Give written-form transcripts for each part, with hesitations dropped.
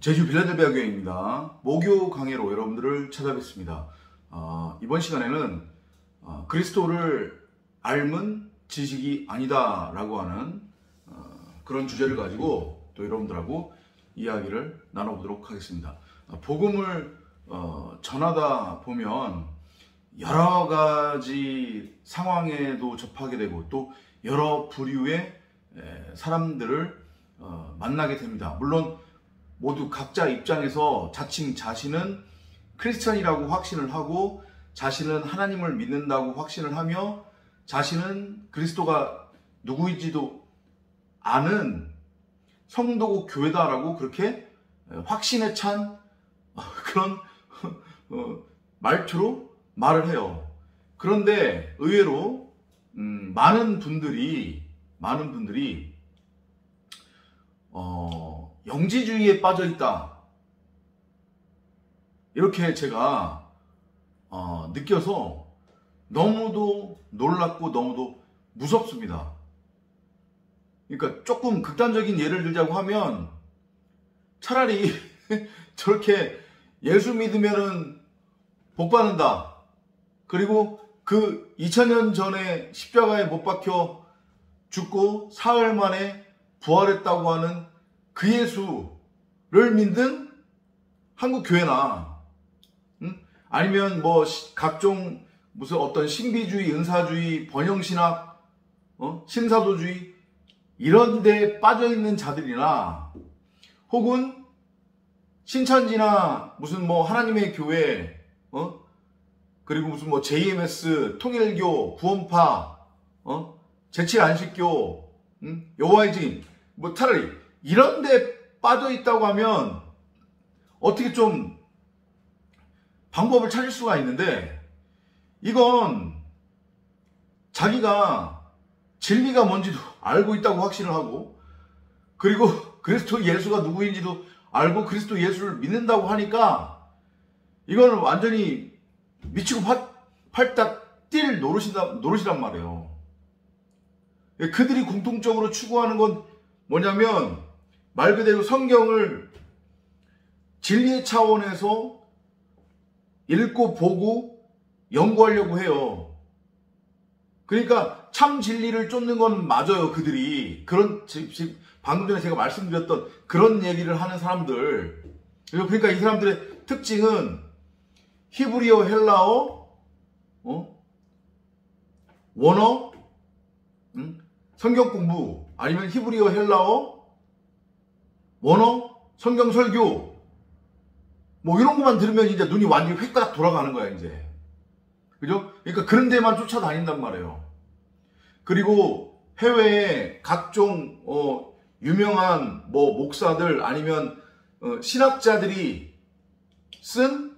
제주 빌라델비아 교회입니다. 목요 강해로 여러분들을 찾아뵙습니다. 이번 시간에는 그리스도를 알면 지식이 아니다 라고 하는 그런 주제를 가지고 또 여러분들하고 이야기를 나눠보도록 하겠습니다. 복음을 전하다 보면 여러 가지 상황에도 접하게 되고 또 여러 부류의 사람들을 만나게 됩니다. 물론 모두 각자 입장에서 자칭 자신은 크리스천이라고 확신을 하고 자신은 하나님을 믿는다고 확신을 하며 자신은 그리스도가 누구인지도 아는 성도고 교회다라고 그렇게 확신에 찬 그런 말투로 말을 해요. 그런데 의외로 많은 분들이 영지주의에 빠져 있다 이렇게 제가 느껴서 너무도 놀랍고 너무도 무섭습니다. 그러니까 조금 극단적인 예를 들자고 하면 차라리 저렇게 예수 믿으면은 복 받는다, 그리고 그 2000년 전에 십자가에 못 박혀 죽고 사흘 만에 부활했다고 하는 그 예수를 믿는 한국 교회나 아니면 뭐 각종 무슨 어떤 신비주의, 은사주의, 번영신학, 신사도주의 이런 데 빠져있는 자들이나 혹은 신천지나 무슨 뭐 하나님의 교회, 그리고 무슨 뭐 JMS, 통일교, 구원파, 제7안식교, 여호와의 증인, 뭐 차라리 이런 데 빠져 있다고 하면 어떻게 좀 방법을 찾을 수가 있는데, 이건 자기가 진리가 뭔지도 알고 있다고 확신을 하고, 그리고 그리스도 예수가 누구인지도 알고 그리스도 예수를 믿는다고 하니까 이거는 완전히 미치고 팔딱 뛸 노릇이란 말이에요. 그들이 공통적으로 추구하는 건 뭐냐면 말 그대로 성경을 진리의 차원에서 읽고 보고 연구하려고 해요. 그러니까 참 진리를 쫓는 건 맞아요. 그들이 방금 전에 제가 말씀드렸던 그런 얘기를 하는 사람들. 그러니까 이 사람들의 특징은 히브리어, 헬라어, 원어, 성경 공부, 아니면 히브리어, 헬라어, 원어, 성경 설교, 뭐 이런 것만 들으면 이제 눈이 완전히 휙딱 돌아가는 거야, 이제. 그죠? 그러니까 그런 데만 쫓아다닌단 말이에요. 그리고 해외에 각종 유명한 뭐 목사들 아니면 신학자들이 쓴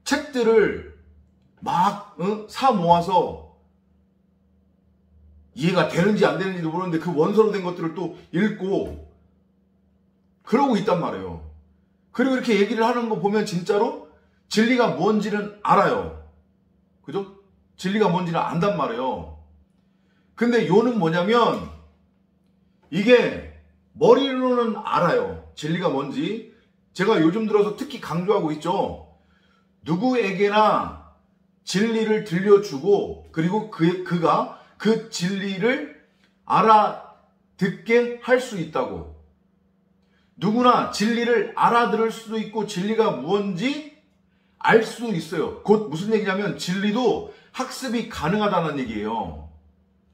책들을 막 사 모아서 이해가 되는지 안 되는지도 모르는데 그 원서로 된 것들을 또 읽고 그러고 있단 말이에요. 그리고 이렇게 얘기를 하는 거 보면 진짜로 진리가 뭔지는 알아요. 그죠? 진리가 뭔지는 안단 말이에요. 근데 요는 뭐냐면 이게 머리로는 알아요. 진리가 뭔지. 제가 요즘 들어서 특히 강조하고 있죠. 누구에게나 진리를 들려주고 그리고 그가 그 진리를 알아듣게 할 수 있다고. 누구나 진리를 알아들을 수도 있고 진리가 무엇인지 알 수 있어요. 곧 무슨 얘기냐면 진리도 학습이 가능하다는 얘기예요.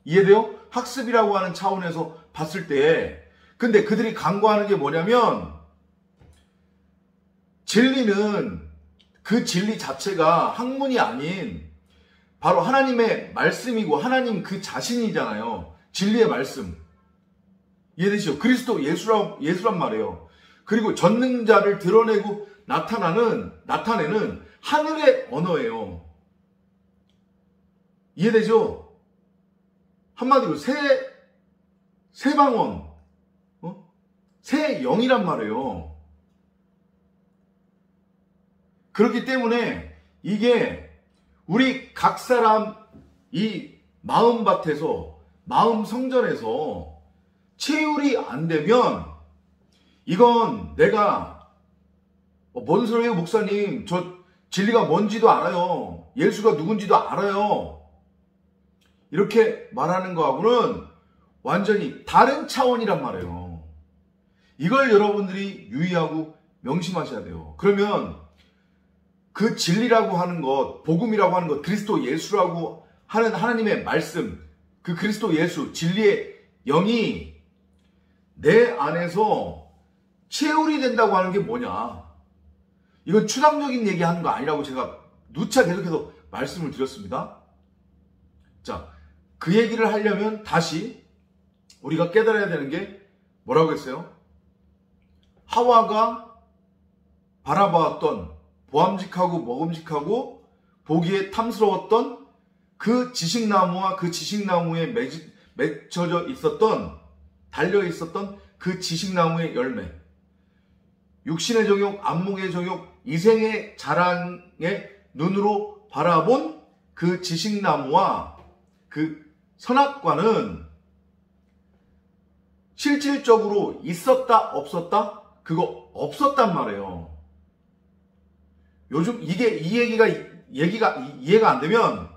이해돼요? 학습이라고 하는 차원에서 봤을 때. 근데 그들이 강구하는 게 뭐냐면 진리는 그 진리 자체가 학문이 아닌 바로 하나님의 말씀이고 하나님 그 자신이잖아요. 진리의 말씀. 이해되시죠? 그리스도 예수란 말이에요. 그리고 전능자를 드러내고 나타내는 하늘의 언어예요. 이해되죠? 한마디로 새 방언, 새 영이란 말이에요. 그렇기 때문에 이게 우리 각 사람 이 마음밭에서, 마음 성전에서 체휼이 안 되면 이건 내가 뭔 소리예요, 목사님? 저 진리가 뭔지도 알아요. 예수가 누군지도 알아요. 이렇게 말하는 거하고는 완전히 다른 차원이란 말이에요. 이걸 여러분들이 유의하고 명심하셔야 돼요. 그러면 그 진리라고 하는 것, 복음이라고 하는 것, 그리스도 예수라고 하는 하나님의 말씀, 그 그리스도 예수, 진리의 영이 내 안에서 체울이 된다고 하는 게 뭐냐? 이건 추상적인 얘기하는 거 아니라고 제가 누차 계속해서 말씀을 드렸습니다. 자, 그 얘기를 하려면 다시 우리가 깨달아야 되는 게 뭐라고 했어요? 하와가 바라보았던 보암직하고 먹음직하고 보기에 탐스러웠던 그 지식나무와 그 지식나무에 맺혀져 있었던, 달려 있었던 그 지식나무의 열매, 육신의 정욕, 안목의 정욕, 이생의 자랑의 눈으로 바라본 그 지식나무와 그 선악과는 실질적으로 있었다 없었다? 그거 없었단 말이에요. 요즘 이 얘기가 이해가 안 되면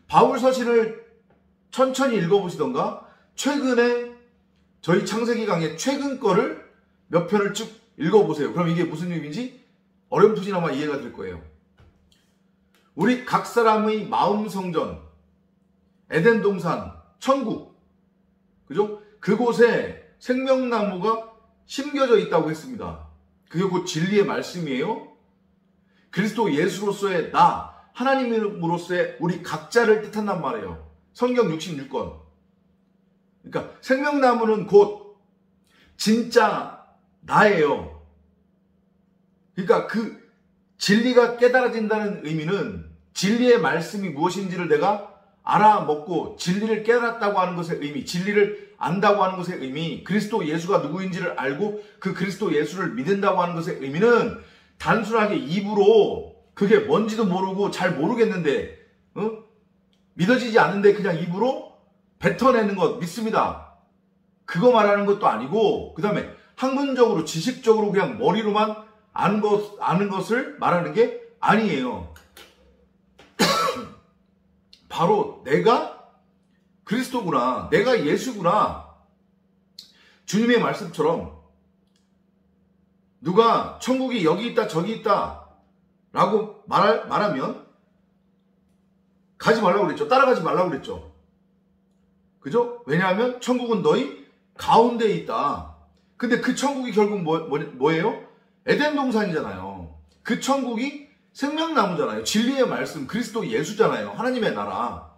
바울 서신을 천천히 읽어보시던가, 최근에 저희 창세기 강의 최근 거를 몇 편을 쭉 읽어보세요. 그럼 이게 무슨 의미인지 어렴풋이나마 이해가 될 거예요. 우리 각 사람의 마음 성전, 에덴 동산, 천국, 그죠? 그곳에 생명나무가 심겨져 있다고 했습니다. 그게 곧 진리의 말씀이에요. 그리스도 예수로서의 나, 하나님으로서의 우리 각자를 뜻한단 말이에요. 성경 66권. 그러니까 생명나무는 곧 진짜 나예요. 그러니까 그 진리가 깨달아진다는 의미는 진리의 말씀이 무엇인지를 내가 알아먹고 진리를 깨달았다고 하는 것의 의미, 진리를 안다고 하는 것의 의미, 그리스도 예수가 누구인지를 알고 그 그리스도 예수를 믿는다고 하는 것의 의미는 단순하게 입으로 그게 뭔지도 모르고 잘 모르겠는데, 믿어지지 않는데 그냥 입으로 뱉어내는 것, 믿습니다. 그거 말하는 것도 아니고, 그 다음에 학문적으로 지식적으로 그냥 머리로만 아는 것을 말하는 게 아니에요. 바로 내가 그리스도구나, 내가 예수구나. 주님의 말씀처럼 누가 천국이 여기 있다 저기 있다 라고 말하면 가지 말라고 그랬죠. 따라가지 말라고 그랬죠. 그죠? 왜냐하면 천국은 너희 가운데에 있다. 근데 그 천국이 결국 뭐예요? 에덴 동산이잖아요. 그 천국이 생명나무잖아요. 진리의 말씀, 그리스도 예수잖아요. 하나님의 나라.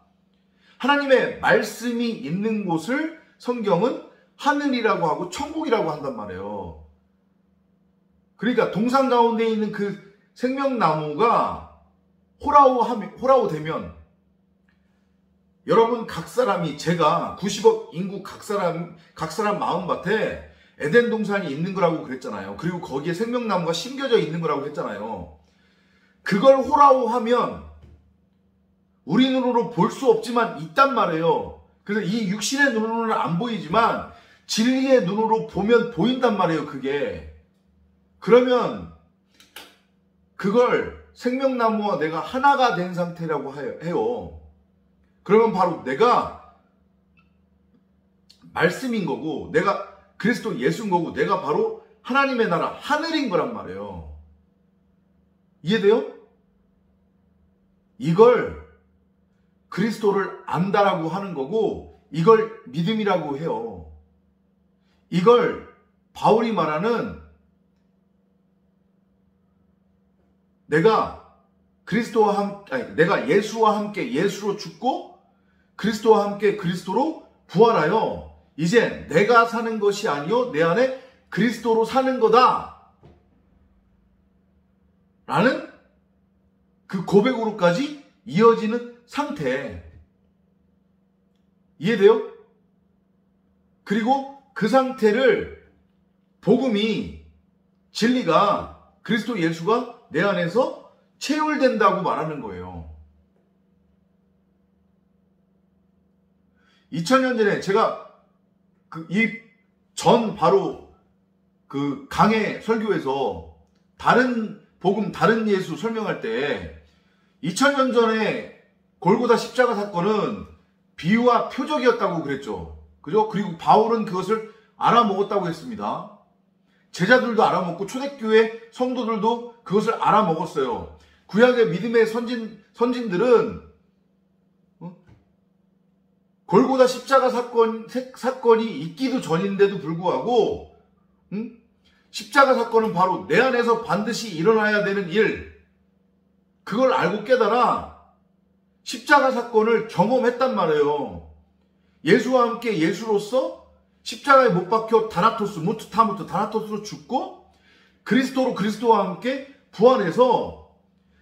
하나님의 말씀이 있는 곳을 성경은 하늘이라고 하고 천국이라고 한단 말이에요. 그러니까 동산 가운데 있는 그 생명나무가 호라오 되면 여러분 각 사람이, 제가 90억 인구 각 사람 마음밭에 에덴 동산이 있는 거라고 그랬잖아요. 그리고 거기에 생명나무가 심겨져 있는 거라고 했잖아요. 그걸 호라오하면 우리 눈으로 볼 수 없지만 있단 말이에요. 그래서 이 육신의 눈으로는 안 보이지만 진리의 눈으로 보면 보인단 말이에요. 그게. 그러면 그걸 생명나무와 내가 하나가 된 상태라고 해요. 그러면 바로 내가 말씀인 거고, 내가 그리스도 예수인 거고, 내가 바로 하나님의 나라 하늘인 거란 말이에요. 이해돼요? 이걸 그리스도를 안다라고 하는 거고, 이걸 믿음이라고 해요. 이걸 바울이 말하는 내가 내가 예수와 함께 예수로 죽고 그리스도와 함께 그리스도로 부활하여 이제 내가 사는 것이 아니요 내 안에 그리스도로 사는 거다 라는 그 고백으로까지 이어지는 상태. 이해돼요? 그리고 그 상태를 복음이, 진리가, 그리스도 예수가 내 안에서 체울된다고 말하는 거예요. 2000년 전에 제가 바로 그 강해 설교에서 다른 복음, 다른 예수 설명할 때 2000년 전에 골고다 십자가 사건은 비유와 표적이었다고 그랬죠. 그죠? 그리고 바울은 그것을 알아먹었다고 했습니다. 제자들도 알아먹고 초대교회 성도들도 그것을 알아먹었어요. 구약의 믿음의 선진들은 골고다 십자가 사건이 있기도 전인데도 불구하고 십자가 사건은 바로 내 안에서 반드시 일어나야 되는 일, 그걸 알고 깨달아 십자가 사건을 경험했단 말이에요. 예수와 함께 예수로서 십자가에 못 박혀 다나토스, 무트타무트, 다나토스로 죽고 그리스도와 함께 부활해서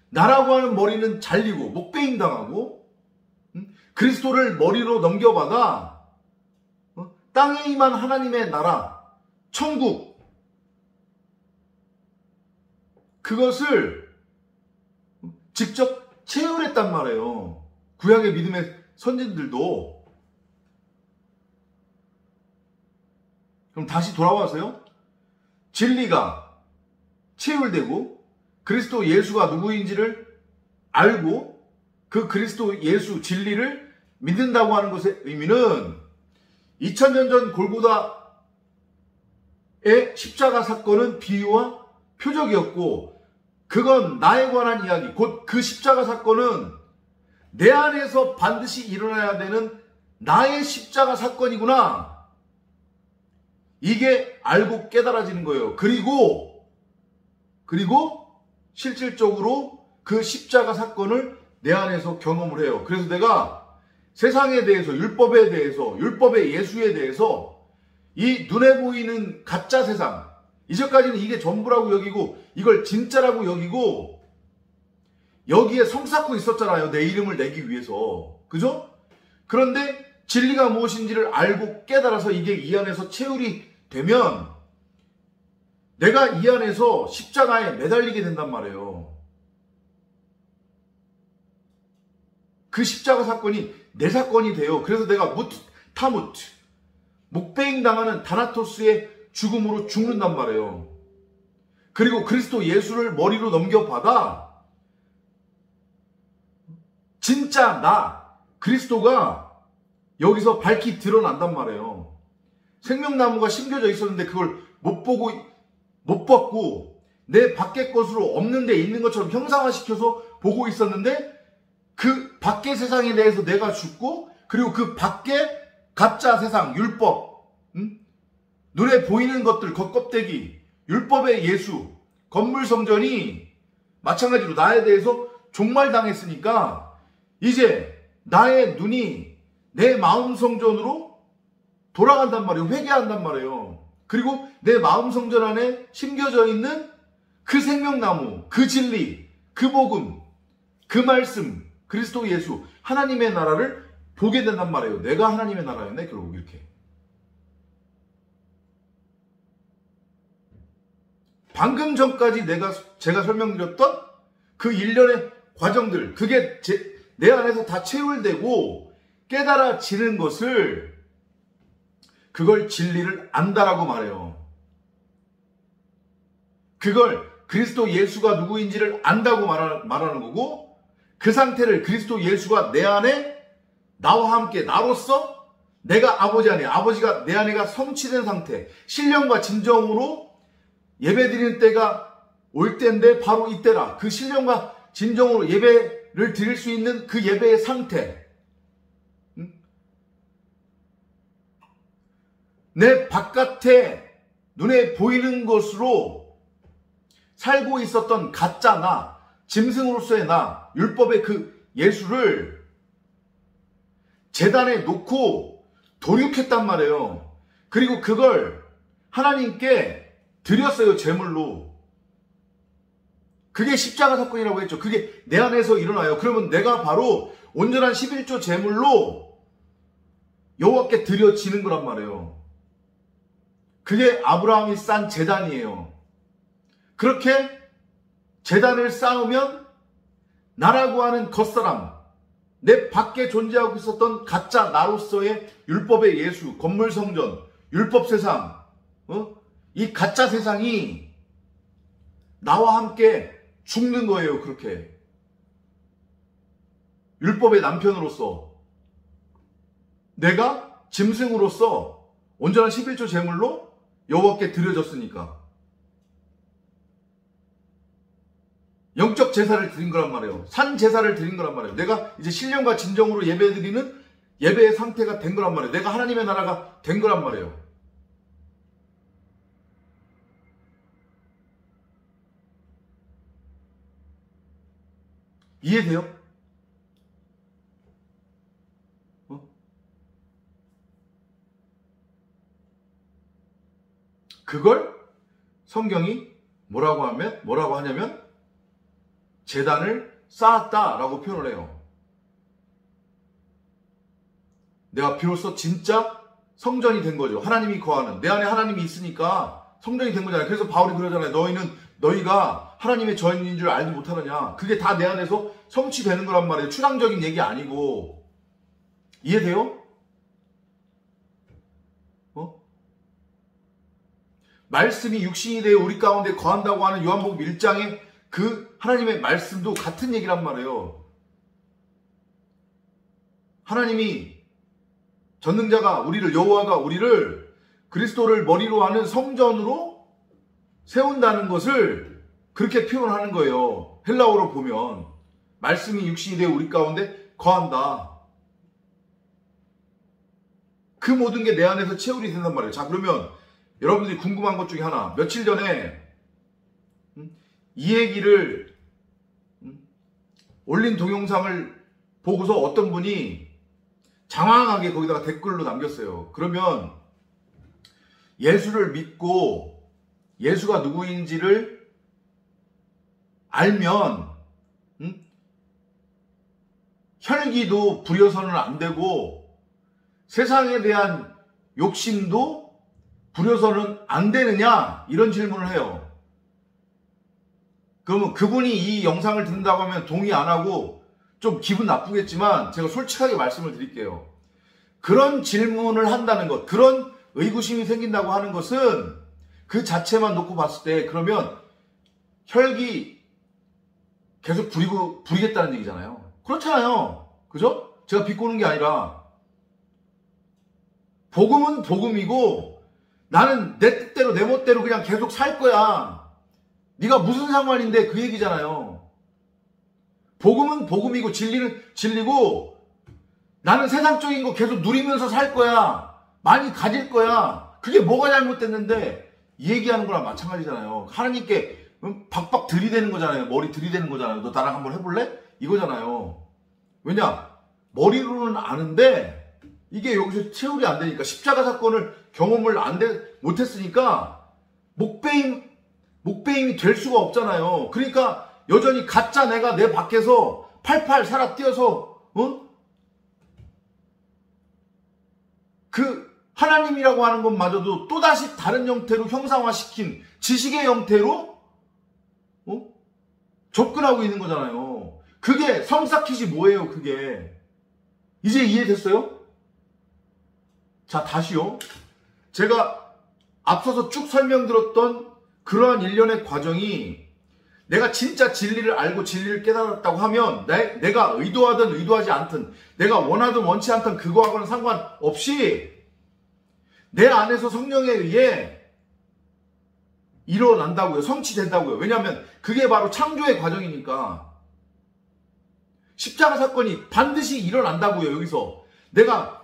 나라고 하는 머리는 잘리고 목베임 당하고 그리스도를 머리로 넘겨받아 땅에 임한 하나님의 나라, 천국, 그것을 직접 체험했단 말이에요. 구약의 믿음의 선진들도. 그럼 다시 돌아와서요. 진리가 체휼되고 그리스도 예수가 누구인지를 알고 그 그리스도 예수 진리를 믿는다고 하는 것의 의미는 2000년 전 골고다의 십자가 사건은 비유와 표적이었고 그건 나에 관한 이야기, 곧 그 십자가 사건은 내 안에서 반드시 일어나야 되는 나의 십자가 사건이구나. 이게 알고 깨달아지는 거예요. 그리고 실질적으로 그 십자가 사건을 내 안에서 경험을 해요. 그래서 내가 세상에 대해서, 율법에 대해서, 율법의 예수에 대해서 이 눈에 보이는 가짜 세상, 이제까지는 이게 전부라고 여기고 이걸 진짜라고 여기고 여기에 성 쌓고 있었잖아요. 내 이름을 내기 위해서. 그죠? 그런데 진리가 무엇인지를 알고 깨달아서 이게 이 안에서 체휼이 되면 내가 이 안에서 십자가에 매달리게 된단 말이에요. 그 십자가 사건이 내 사건이 돼요. 그래서 내가 타무트, 목베임 당하는 다나토스의 죽음으로 죽는단 말이에요. 그리고 그리스도 예수를 머리로 넘겨받아 진짜 나, 그리스도가 여기서 밝히 드러난단 말이에요. 생명나무가 심겨져 있었는데 그걸 못 봤고 내 밖의 것으로 없는 데 있는 것처럼 형상화시켜서 보고 있었는데 그 밖의 세상에 대해서 내가 죽고 그리고 그 밖의 가짜 세상, 율법, 눈에 보이는 것들, 겉껍데기, 율법의 예수, 건물 성전이 마찬가지로 나에 대해서 종말당했으니까 이제 나의 눈이 내 마음 성전으로 돌아간단 말이에요. 회개한단 말이에요. 그리고 내 마음 성전 안에 심겨져 있는 그 생명나무, 그 진리, 그 복음, 그 말씀, 그리스도 예수, 하나님의 나라를 보게 된단 말이에요. 내가 하나님의 나라였네, 결국 이렇게. 방금 전까지 제가 설명드렸던 그 일련의 과정들, 그게 내 안에서 다 체휼되고 깨달아지는 것을, 그걸 진리를 안다라고 말해요. 그걸 그리스도 예수가 누구인지를 안다고 말하는 거고, 그 상태를 그리스도 예수가 내 안에 나와 함께 나로서 내가 아버지 안에, 아버지가 내 안에가 성취된 상태, 신령과 진정으로 예배드리는 때가 올 때인데 바로 이때라. 그 신령과 진정으로 예배를 드릴 수 있는 그 예배의 상태, 내 바깥에 눈에 보이는 것으로 살고 있었던 가짜 나, 짐승으로서의 나, 율법의 그 예수를 제단에 놓고 돌육했단 말이에요. 그리고 그걸 하나님께 드렸어요, 제물로. 그게 십자가 사건이라고 했죠. 그게 내 안에서 일어나요. 그러면 내가 바로 온전한 11조 제물로 여호와께 드려지는 거란 말이에요. 그게 아브라함이 쌓은 제단이에요. 그렇게 제단을 쌓으면 나라고 하는 겉사람, 내 밖에 존재하고 있었던 가짜 나로서의 율법의 예수, 건물 성전, 율법 세상, 이 가짜 세상이 나와 함께 죽는 거예요. 그렇게. 율법의 남편으로서 내가 짐승으로서 온전한 11조 제물로 여호와께 드려졌으니까 영적 제사를 드린 거란 말이에요. 산 제사를 드린 거란 말이에요. 내가 이제 신령과 진정으로 예배드리는 예배의 상태가 된 거란 말이에요. 내가 하나님의 나라가 된 거란 말이에요. 이해돼요? 그걸 성경이 뭐라고 하냐면 제단을 쌓았다라고 표현을 해요. 내가 비로소 진짜 성전이 된 거죠. 하나님이 거하는. 내 안에 하나님이 있으니까 성전이 된 거잖아요. 그래서 바울이 그러잖아요. 너희가 하나님의 전인 줄 알지 못하느냐. 그게 다 내 안에서 성취되는 거란 말이에요. 추상적인 얘기 아니고. 이해돼요? 말씀이 육신이 되어 우리 가운데 거한다고 하는 요한복음 1장의 그 하나님의 말씀도 같은 얘기란 말이에요. 하나님이 전능자가 여호와가 우리를 그리스도를 머리로 하는 성전으로 세운다는 것을 그렇게 표현하는 거예요. 헬라어로 보면 말씀이 육신이 되어 우리 가운데 거한다. 그 모든 게 내 안에서 채울이 된단 말이에요. 자, 그러면 여러분들이 궁금한 것 중에 하나. 며칠 전에 이 얘기를 올린 동영상을 보고서 어떤 분이 장황하게 거기다가 댓글로 남겼어요. 그러면 예수를 믿고 예수가 누구인지를 알면 혈기도 부려서는 안 되고 세상에 대한 욕심도 부려서는 안 되느냐? 이런 질문을 해요. 그러면 그분이 이 영상을 듣는다고 하면 동의 안 하고 좀 기분 나쁘겠지만 제가 솔직하게 말씀을 드릴게요. 그런 질문을 한다는 것, 그런 의구심이 생긴다고 하는 것은 그 자체만 놓고 봤을 때 그러면 혈기 계속 부리겠다는 얘기잖아요. 그렇잖아요. 그죠? 제가 비꼬는 게 아니라 복음은 복음이고 나는 내 뜻대로 내 멋대로 그냥 계속 살 거야. 네가 무슨 상관인데 그 얘기잖아요. 복음은 복음이고 진리는 진리고 나는 세상적인 거 계속 누리면서 살 거야. 많이 가질 거야. 그게 뭐가 잘못됐는데 이 얘기하는 거랑 마찬가지잖아요. 하나님께 박박 들이대는 거잖아요. 머리 들이대는 거잖아요. 너 나랑 한번 해볼래? 이거잖아요. 왜냐? 머리로는 아는데 이게 여기서 채울이 안 되니까 십자가 사건을 경험을 못했으니까 목배임이 될 수가 없잖아요. 그러니까 여전히 가짜 내가 내 밖에서 팔팔 살아 뛰어서 그 하나님이라고 하는 것마저도 또다시 다른 형태로 형상화시킨 지식의 형태로 접근하고 있는 거잖아요. 그게 성사킷이 뭐예요? 그게 이제 이해됐어요? 자, 다시요. 제가 앞서서 쭉 설명드렸던 그러한 일련의 과정이 내가 진짜 진리를 알고 진리를 깨달았다고 하면 내가 의도하든 의도하지 않든 내가 원하든 원치 않든 그거하고는 상관없이 내 안에서 성령에 의해 일어난다고요. 성취된다고요. 왜냐하면 그게 바로 창조의 과정이니까. 십자가 사건이 반드시 일어난다고요. 여기서 내가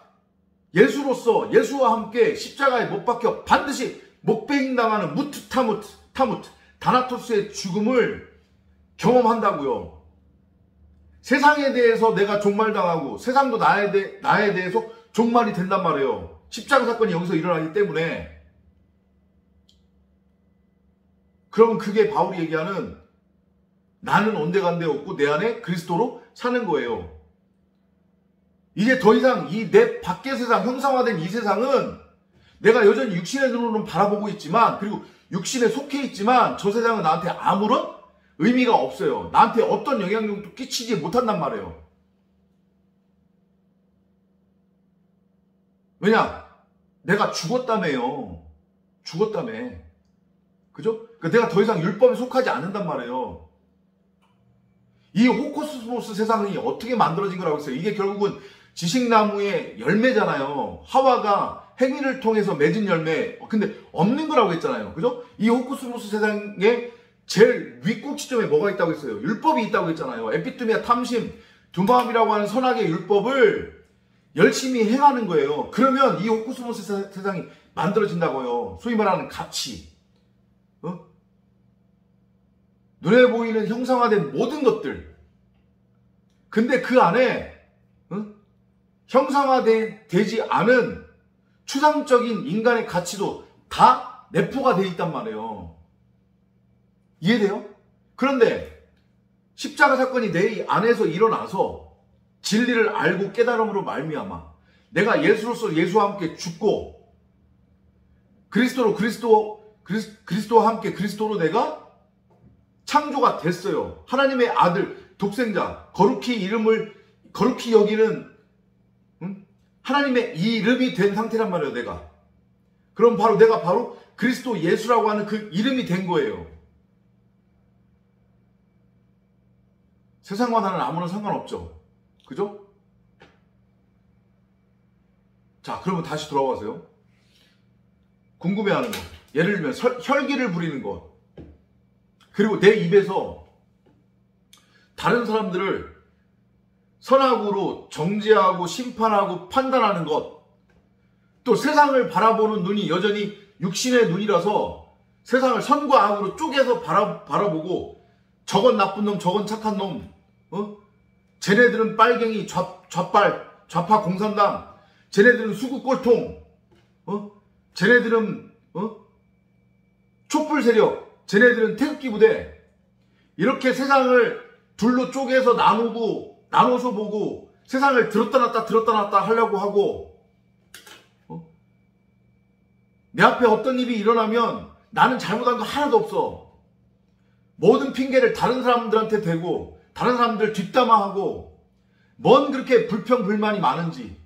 예수로서 예수와 함께 십자가에 못 박혀 반드시 목배임당하는 타무트 다나토스의 죽음을 경험한다고요. 세상에 대해서 내가 종말당하고 세상도 나에 대해서 종말이 된단 말이에요. 십자가 사건이 여기서 일어나기 때문에. 그러면 그게 바울이 얘기하는 나는 온데간데 없고 내 안에 그리스도로 사는 거예요. 이제 더 이상 이 내 밖의 세상, 형상화된 이 세상은 내가 여전히 육신의 눈으로는 바라보고 있지만 그리고 육신에 속해 있지만 저 세상은 나한테 아무런 의미가 없어요. 나한테 어떤 영향력도 끼치지 못한단 말이에요. 왜냐? 내가 죽었다며요. 죽었다며. 그죠? 그러니까 내가 더 이상 율법에 속하지 않는단 말이에요. 이 호코스모스 세상이 어떻게 만들어진 거라고 했어요? 이게 결국은 지식나무의 열매잖아요. 하와가 행위를 통해서 맺은 열매. 근데 없는 거라고 했잖아요. 그죠? 이 호코스모스 세상에 제일 윗꼭지점에 뭐가 있다고 했어요? 율법이 있다고 했잖아요. 에피투미아 탐심, 두마음이라고 하는 선악의 율법을 열심히 행하는 거예요. 그러면 이 호코스모스 세상이 만들어진다고요. 소위 말하는 가치. 눈에 보이는 형상화된 모든 것들. 근데 그 안에 형상화되지 않은 추상적인 인간의 가치도 다 내포가 돼 있단 말이에요. 이해돼요? 그런데 십자가 사건이 내 안에서 일어나서 진리를 알고 깨달음으로 말미암아 내가 예수로서 예수와 함께 죽고 그리스도와 함께 그리스도로 내가 창조가 됐어요. 하나님의 아들, 독생자, 거룩히 여기는 하나님의 이름이 된 상태란 말이에요, 내가. 그럼 내가 바로 그리스도 예수라고 하는 그 이름이 된 거예요. 세상과 나는 아무런 상관없죠. 그죠? 자, 그러면 다시 돌아와서요. 궁금해하는 것. 예를 들면 혈기를 부리는 것. 그리고 내 입에서 다른 사람들을 선악으로 정죄하고 심판하고 판단하는 것. 또 세상을 바라보는 눈이 여전히 육신의 눈이라서 세상을 선과 악으로 쪼개서 바라보고 저건 나쁜 놈, 저건 착한 놈. 쟤네들은 빨갱이, 좌파 공산당. 쟤네들은 수구 꼴통. 쟤네들은 촛불 세력. 쟤네들은 태극기 부대. 이렇게 세상을 둘로 쪼개서 나눠서 보고 세상을 들었다 놨다 하려고 하고 내 앞에 어떤 일이 일어나면 나는 잘못한 거 하나도 없어. 모든 핑계를 다른 사람들한테 대고 다른 사람들 뒷담화하고 뭔 그렇게 불평불만이 많은지.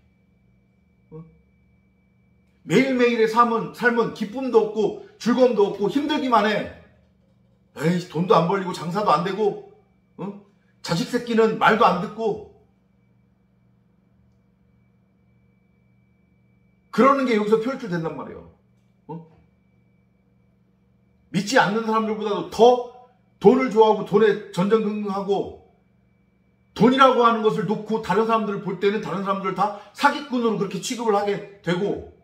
매일매일의 삶은 기쁨도 없고 즐거움도 없고 힘들기만 해. 에이, 돈도 안 벌리고 장사도 안 되고 자식 새끼는 말도 안 듣고 그러는 게 여기서 표출된단 말이에요. 믿지 않는 사람들보다도 더 돈을 좋아하고 돈에 전전긍긍하고 돈이라고 하는 것을 놓고 다른 사람들을 볼 때는 다른 사람들을 다 사기꾼으로 그렇게 취급을 하게 되고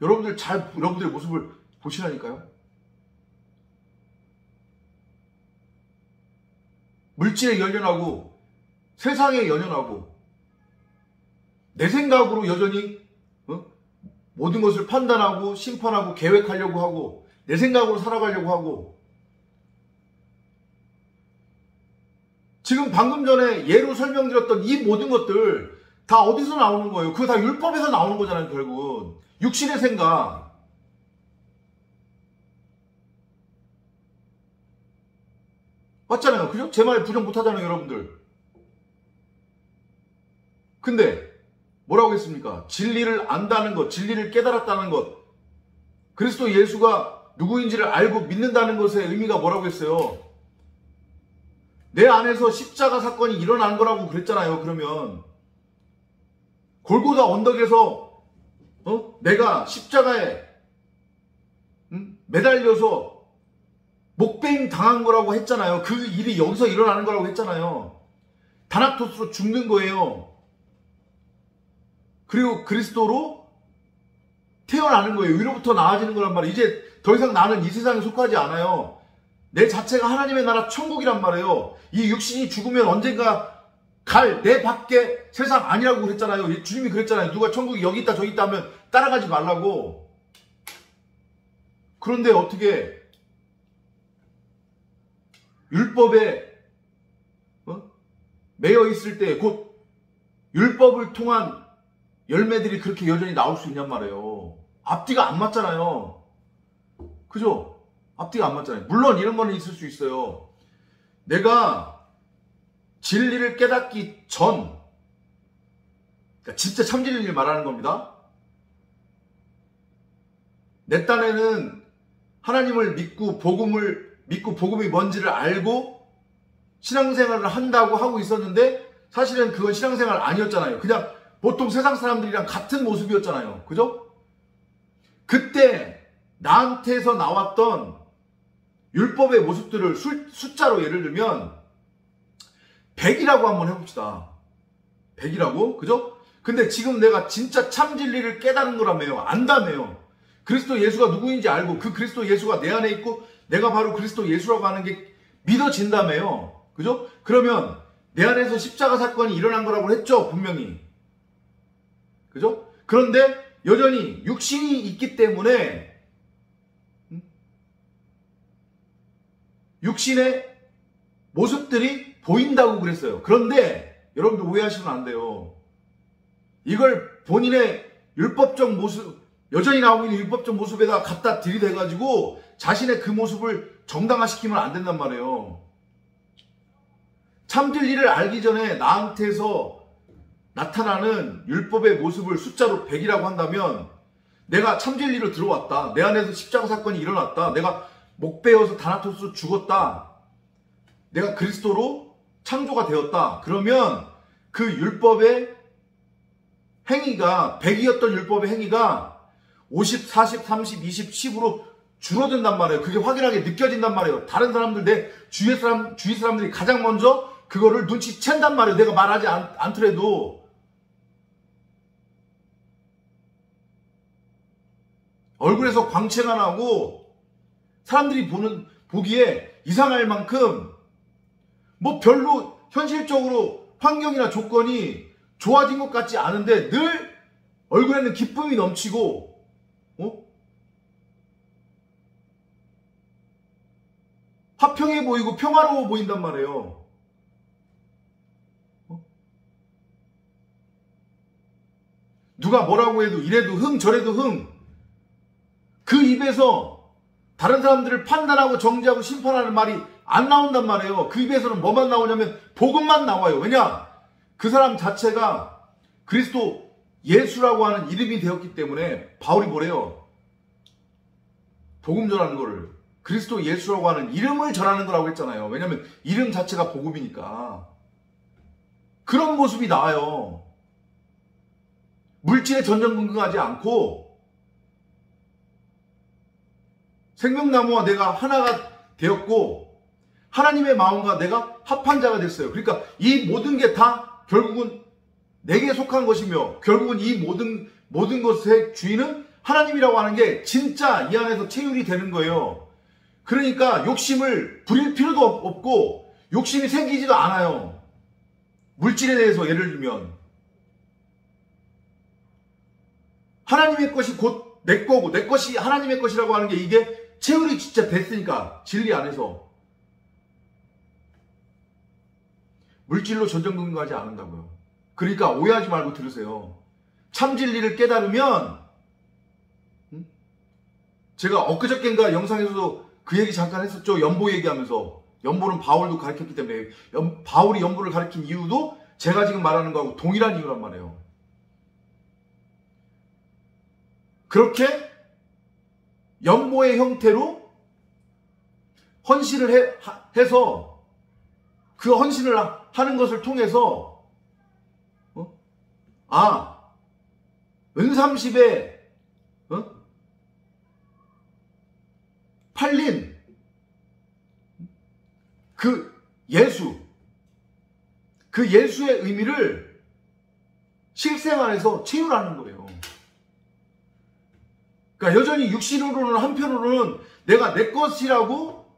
여러분들의 모습을 보시라니까요. 물질에 연연하고 세상에 연연하고 내 생각으로 여전히 모든 것을 판단하고 심판하고 계획하려고 하고 내 생각으로 살아가려고 하고 지금 방금 전에 예로 설명드렸던 이 모든 것들 다 어디서 나오는 거예요? 그거 다 율법에서 나오는 거잖아요. 결국은 육신의 생각. 맞잖아요. 그죠? 제 말 부정 못하잖아요. 여러분들. 근데 뭐라고 했습니까? 진리를 안다는 것, 진리를 깨달았다는 것, 그리스도 예수가 누구인지를 알고 믿는다는 것의 의미가 뭐라고 했어요? 내 안에서 십자가 사건이 일어난 거라고 그랬잖아요. 그러면 골고다 언덕에서 내가 십자가에 매달려서 목베임 당한 거라고 했잖아요. 그 일이 여기서 일어나는 거라고 했잖아요. 다나토스로 죽는 거예요. 그리고 그리스도로 태어나는 거예요. 위로부터 나아지는 거란 말이에요. 이제 더 이상 나는 이 세상에 속하지 않아요. 내 자체가 하나님의 나라 천국이란 말이에요. 이 육신이 죽으면 언젠가 갈 내 밖에 세상 아니라고 그랬잖아요. 주님이 그랬잖아요. 누가 천국이 여기 있다 저기 있다 하면 따라가지 말라고. 그런데 어떻게 율법에 매여 있을 때 곧 율법을 통한 열매들이 그렇게 여전히 나올 수 있냔 말이에요. 앞뒤가 안 맞잖아요. 그죠? 앞뒤가 안 맞잖아요. 물론 이런 거는 있을 수 있어요. 내가 진리를 깨닫기 전 그러니까 진짜 참 진리를 말하는 겁니다. 내 딴에는 하나님을 믿고 복음이 뭔지를 알고 신앙생활을 한다고 하고 있었는데 사실은 그건 신앙생활 아니었잖아요. 그냥 보통 세상 사람들이랑 같은 모습이었잖아요. 그죠? 그때 나한테서 나왔던 율법의 모습들을 숫자로 예를 들면 100이라고 한번 해봅시다. 100이라고? 그죠? 근데 지금 내가 진짜 참 진리를 깨달은 거라며요. 안다며요. 그리스도 예수가 누구인지 알고 그 그리스도 예수가 내 안에 있고 내가 바로 그리스도 예수라고 하는 게 믿어진다며요. 그죠? 그러면 내 안에서 십자가 사건이 일어난 거라고 했죠. 분명히. 그죠? 그런데 여전히 육신이 있기 때문에 육신의 모습들이 보인다고 그랬어요. 그런데 여러분들 오해하시면 안 돼요. 이걸 본인의 율법적 모습, 여전히 나오고 있는 율법적 모습에다 갖다 들이대가지고 자신의 그 모습을 정당화시키면 안 된단 말이에요. 참 진리를 알기 전에 나한테서 나타나는 율법의 모습을 숫자로 100이라고 한다면 내가 참 진리로 들어왔다. 내 안에서 십자가 사건이 일어났다. 내가 목베어서 다나토스 죽었다. 내가 그리스도로 창조가 되었다. 그러면 그 율법의 행위가 100이었던 율법의 행위가 50, 40, 30, 20, 10으로 줄어든단 말이에요. 그게 확연하게 느껴진단 말이에요. 다른 사람들, 내 주위 사람들이 가장 먼저 그거를 눈치챈단 말이에요. 내가 말하지 않더라도. 얼굴에서 광채가 나고 사람들이 보기에 이상할 만큼 뭐 별로 현실적으로 환경이나 조건이 좋아진 것 같지 않은데 늘 얼굴에는 기쁨이 넘치고 화평해 보이고 평화로워 보인단 말이에요. 누가 뭐라고 해도 이래도 흥 저래도 흥. 그 입에서 다른 사람들을 판단하고 정죄하고 심판하는 말이 안 나온단 말이에요. 그 입에서는 뭐만 나오냐면 복음만 나와요. 왜냐? 그 사람 자체가 그리스도 예수라고 하는 이름이 되었기 때문에 바울이 뭐래요? 복음 전하는 거를 그리스도 예수라고 하는 이름을 전하는 거라고 했잖아요. 왜냐하면 이름 자체가 복음이니까. 그런 모습이 나와요. 물질에 전전긍긍하지 않고 생명나무와 내가 하나가 되었고 하나님의 마음과 내가 합한 자가 됐어요. 그러니까 이 모든 게 다 결국은 내게 속한 것이며 결국은 이 모든 것의 주인은 하나님이라고 하는 게 진짜 이 안에서 체휼이 되는 거예요. 그러니까 욕심을 부릴 필요도 없고 욕심이 생기지도 않아요. 물질에 대해서 예를 들면 하나님의 것이 곧 내 거고 내 것이 하나님의 것이라고 하는 게 이게 체휼이 진짜 됐으니까 진리 안에서 물질로 전전긍긍하지 않는다고요. 그러니까 오해하지 말고 들으세요. 참 진리를 깨달으면 제가 엊그저께인가 영상에서도 그 얘기 잠깐 했었죠. 연보 얘기하면서. 연보는 바울도 가르쳤기 때문에 바울이 연보를 가르친 이유도 제가 지금 말하는 거하고 동일한 이유란 말이에요. 그렇게 연보의 형태로 헌신을 해서 그 헌신을 하는 것을 통해서 은삼십에 팔린 그 예수의 의미를 실생활에서 체휼하는 거예요. 그러니까 여전히 육신으로는 한편으로는 내가 내 것이라고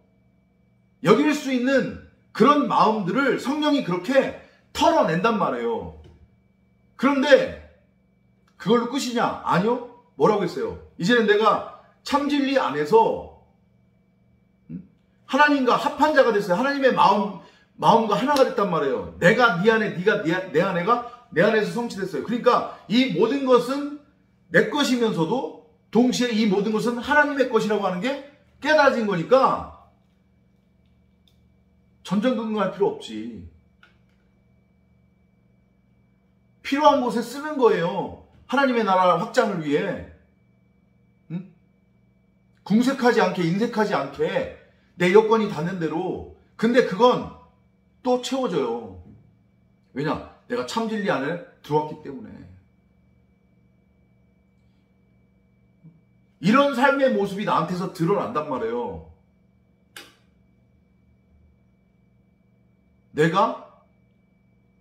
여길 수 있는 그런 마음들을 성령이 그렇게 털어낸단 말이에요. 그런데 그걸로 끝이냐? 아니요. 뭐라고 했어요? 이제는 내가 참진리 안에서 하나님과 합한 자가 됐어요. 하나님의 마음과 하나가 됐단 말이에요. 내가 네 안에, 네가 내 안에가 내 안에서 성취됐어요. 그러니까 이 모든 것은 내 것이면서도 동시에 이 모든 것은 하나님의 것이라고 하는 게 깨달아진 거니까 전전긍긍할 필요 없지. 필요한 곳에 쓰는 거예요. 하나님의 나라 확장을 위해. 응? 궁색하지 않게, 인색하지 않게 내 여건이 닿는 대로. 근데 그건 또 채워져요. 왜냐? 내가 참 진리 안에 들어왔기 때문에. 이런 삶의 모습이 나한테서 드러난단 말이에요. 내가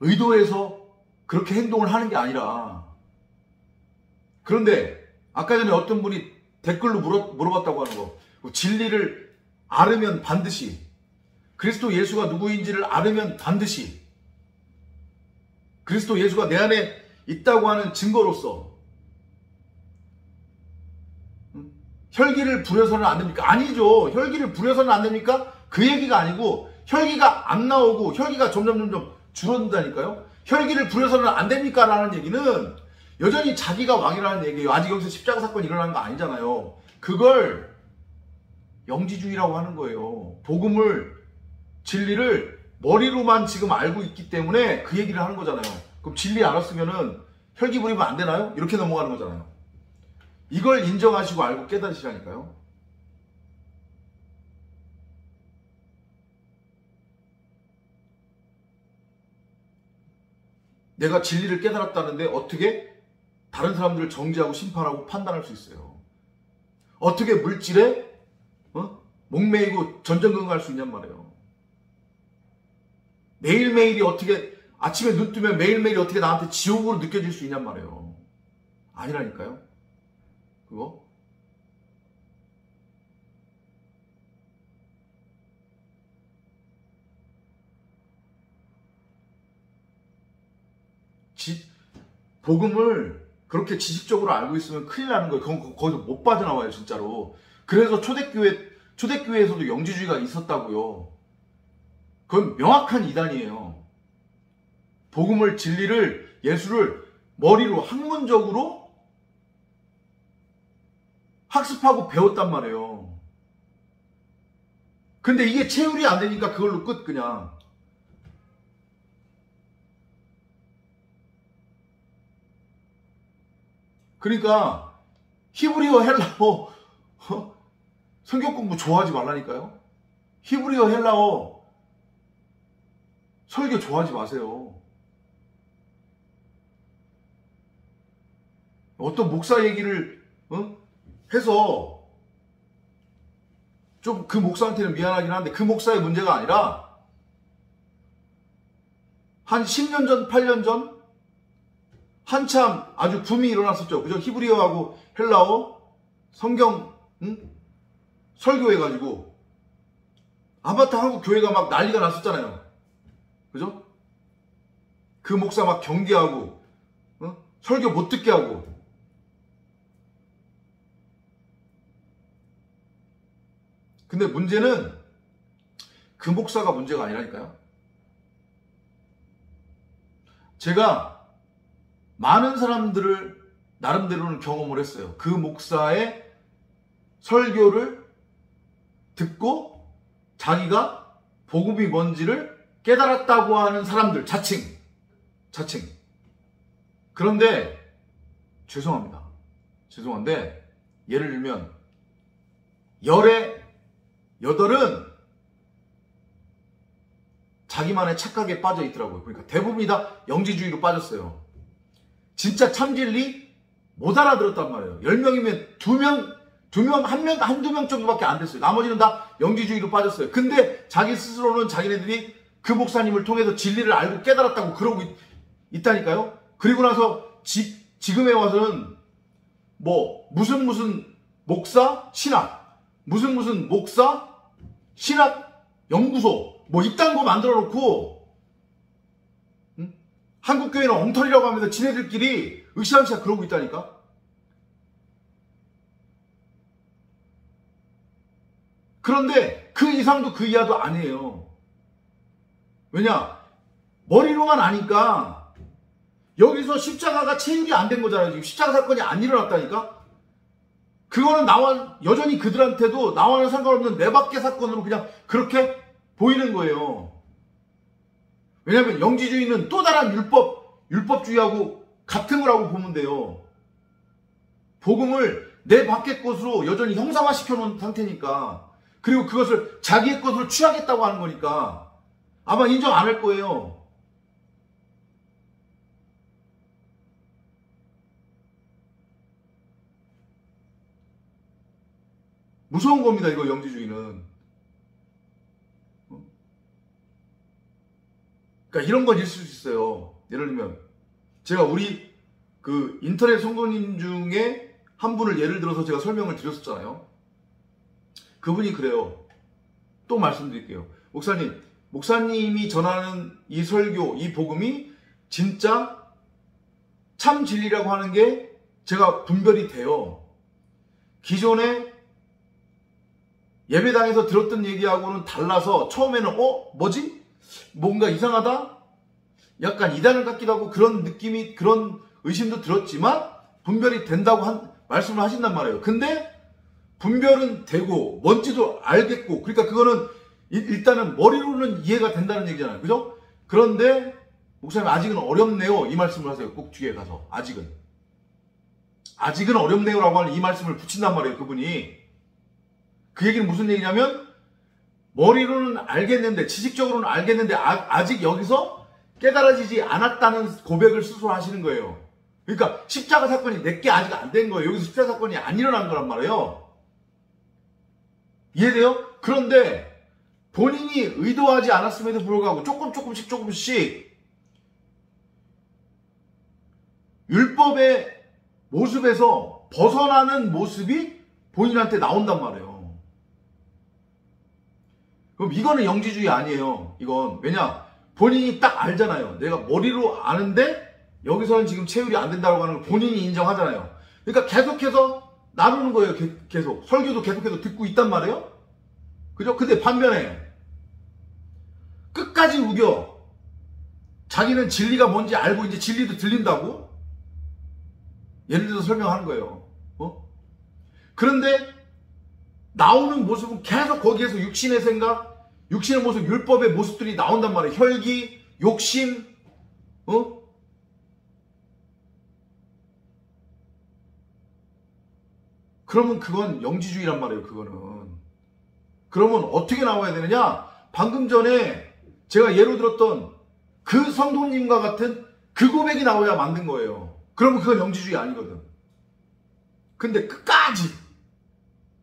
의도해서 그렇게 행동을 하는 게 아니라. 그런데 아까 전에 어떤 분이 댓글로 물어봤다고 하는 거. 진리를 알으면 반드시, 그리스도 예수가 누구인지를 알으면 반드시, 그리스도 예수가 내 안에 있다고 하는 증거로서 혈기를 부려서는 안 됩니까? 아니죠. 혈기를 부려서는 안 됩니까? 그 얘기가 아니고, 혈기가 안 나오고 혈기가 점점 줄어든다니까요. 혈기를 부려서는 안 됩니까? 라는 얘기는 여전히 자기가 왕이라는 얘기예요. 아직 여기서 십자가 사건이 일어나는 거 아니잖아요. 그걸 영지주의라고 하는 거예요. 복음을, 진리를 머리로만 지금 알고 있기 때문에 그 얘기를 하는 거잖아요. 그럼 진리 알았으면은 혈기 부리면 안 되나요? 이렇게 넘어가는 거잖아요. 이걸 인정하시고 알고 깨달으시라니까요. 내가 진리를 깨달았다는데 어떻게 다른 사람들을 정죄하고 심판하고 판단할 수 있어요? 어떻게 물질에 목매이고 전전긍긍할 수 있냔 말이에요. 매일매일이 어떻게, 아침에 눈 뜨면 매일매일이 어떻게 나한테 지옥으로 느껴질 수 있냔 말이에요. 아니라니까요. 그거? 복음을 그렇게 지식적으로 알고 있으면 큰일 나는 거예요. 그건 거기서 못 빠져나와요, 진짜로. 그래서 초대교회에서도 영지주의가 있었다고요. 그건 명확한 이단이에요. 복음을, 진리를, 예수를 머리로 학문적으로 학습하고 배웠단 말이에요. 근데 이게 체율이 안 되니까 그걸로 끝, 그냥. 그러니까 히브리어, 헬라어 성경 공부 좋아하지 말라니까요. 히브리어, 헬라어 설교 좋아하지 마세요. 어떤 목사 얘기를 해서 좀 그 목사한테는 미안하긴 한데 그 목사의 문제가 아니라 한 10년 전, 8년 전 한참 아주 붐이 일어났었죠. 그죠? 히브리어하고 헬라어 성경 설교해가지고 아마타 한국 교회가 막 난리가 났었잖아요. 그죠? 그 목사 막 경계하고 설교 못 듣게 하고. 근데 문제는 그 목사가 문제가 아니라니까요. 제가 많은 사람들을 나름대로는 경험을 했어요. 그 목사의 설교를 듣고 자기가 복음이 뭔지를 깨달았다고 하는 사람들, 자칭. 그런데 죄송합니다. 죄송한데 예를 들면 열의 8은 자기만의 착각에 빠져 있더라고요. 그러니까 대부분이 다 영지주의로 빠졌어요. 진짜 참진리 못 알아들었단 말이에요. 10명이면 2명, 한두 명 정도밖에 안 됐어요. 나머지는 다 영지주의로 빠졌어요. 근데 자기 스스로는 자기네들이 그 목사님을 통해서 진리를 알고 깨달았다고 그러고 있다니까요. 그리고 나서 지금에 와서는 뭐 무슨 목사 신학, 무슨 목사 신학 연구소 뭐 이딴 거 만들어 놓고 한국교회는 엉터리라고 하면서 지네들끼리 으쌰으쌰 그러고 있다니까. 그런데 그 이상도 그 이하도 아니에요. 왜냐? 머리로만 아니까 여기서 십자가가 체육이 안 된 거잖아요. 지금 십자가 사건이 안 일어났다니까. 그거는 나와 여전히 그들한테도 나와는 상관없는 내 밖의 사건으로 그냥 그렇게 보이는 거예요. 왜냐하면 영지주의는 또 다른 율법주의하고 같은 거라고 보면 돼요. 복음을 내 밖의 것으로 여전히 형상화시켜 놓은 상태니까, 그리고 그것을 자기의 것으로 취하겠다고 하는 거니까 아마 인정 안 할 거예요. 무서운 겁니다, 이거 영지주의는. 그러니까 이런 건 있을 수 있어요. 예를 들면 제가 우리 그 인터넷 성도님 중에 한 분을 예를 들어서 제가 설명을 드렸었잖아요. 그분이 그래요. 또 말씀드릴게요. 목사님이 전하는 이 설교, 이 복음이 진짜 참 진리라고 하는 게 제가 분별이 돼요. 기존에 예배당에서 들었던 얘기하고는 달라서 처음에는 뭐지? 뭔가 이상하다? 약간 이단을 같기도 하고 그런 느낌이, 그런 의심도 들었지만 분별이 된다고 말씀을 하신단 말이에요. 근데 분별은 되고 뭔지도 알겠고, 그러니까 그거는 일단은 머리로는 이해가 된다는 얘기잖아요. 그죠? 그런데 목사님 아직은 어렵네요, 이 말씀을 하세요. 꼭 뒤에 가서 아직은 어렵네요 라고 하는 이 말씀을 붙인단 말이에요. 그분이. 그 얘기는 무슨 얘기냐면 머리로는 알겠는데, 지식적으로는 알겠는데 아직 여기서 깨달아지지 않았다는 고백을 스스로 하시는 거예요. 그러니까 십자가 사건이 내게 아직 안 된 거예요. 여기서 십자가 사건이 안 일어난 거란 말이에요. 이해돼요? 그런데 본인이 의도하지 않았음에도 불구하고 조금씩 율법의 모습에서 벗어나는 모습이 본인한테 나온단 말이에요. 그럼 이거는 영지주의 아니에요. 이건 왜냐? 본인이 딱 알잖아요. 내가 머리로 아는데 여기서는 지금 체율이 안 된다고 하는 걸 본인이 인정하잖아요. 그러니까 계속해서 나누는 거예요. 계속 설교도 계속해서 듣고 있단 말이에요. 그죠? 근데 반면에 끝까지 우겨. 자기는 진리가 뭔지 알고 이제 진리도 들린다고? 예를 들어서 설명하는 거예요. 그런데 나오는 모습은 계속 거기에서 육신의 생각, 육신의 모습, 율법의 모습들이 나온단 말이에요. 혈기, 욕심, 그러면 그건 영지주의란 말이에요. 그거는. 그러면 어떻게 나와야 되느냐? 방금 전에 제가 예로 들었던 그 성도님과 같은 그 고백이 나와야 만든 거예요. 그러면 그건 영지주의 아니거든. 근데 끝까지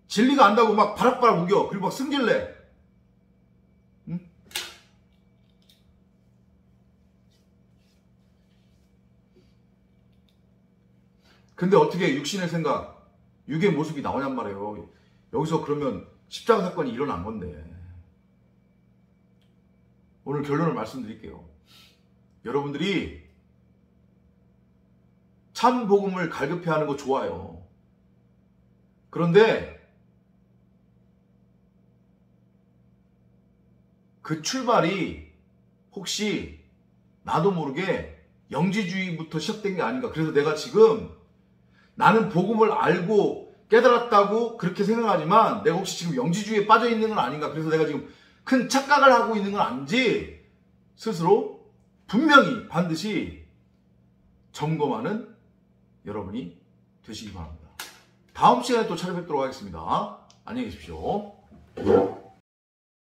진리가 안다고 막 바락바락 우겨. 그리고 막 승질내. 응? 근데 어떻게 육신의 생각, 육의 모습이 나오냔 말이에요. 여기서 그러면 십자가 사건이 일어난 건데. 오늘 결론을 말씀드릴게요. 여러분들이 참 복음을 갈급해하는 거 좋아요. 그런데 그 출발이 혹시 나도 모르게 영지주의부터 시작된 게 아닌가. 그래서 내가 지금 나는 복음을 알고 깨달았다고 그렇게 생각하지만 내가 혹시 지금 영지주의에 빠져 있는 건 아닌가. 그래서 내가 지금 큰 착각을 하고 있는 건 아닌지 스스로 분명히 반드시 점검하는 여러분이 되시기 바랍니다. 다음 시간에 또 찾아뵙도록 하겠습니다. 안녕히 계십시오.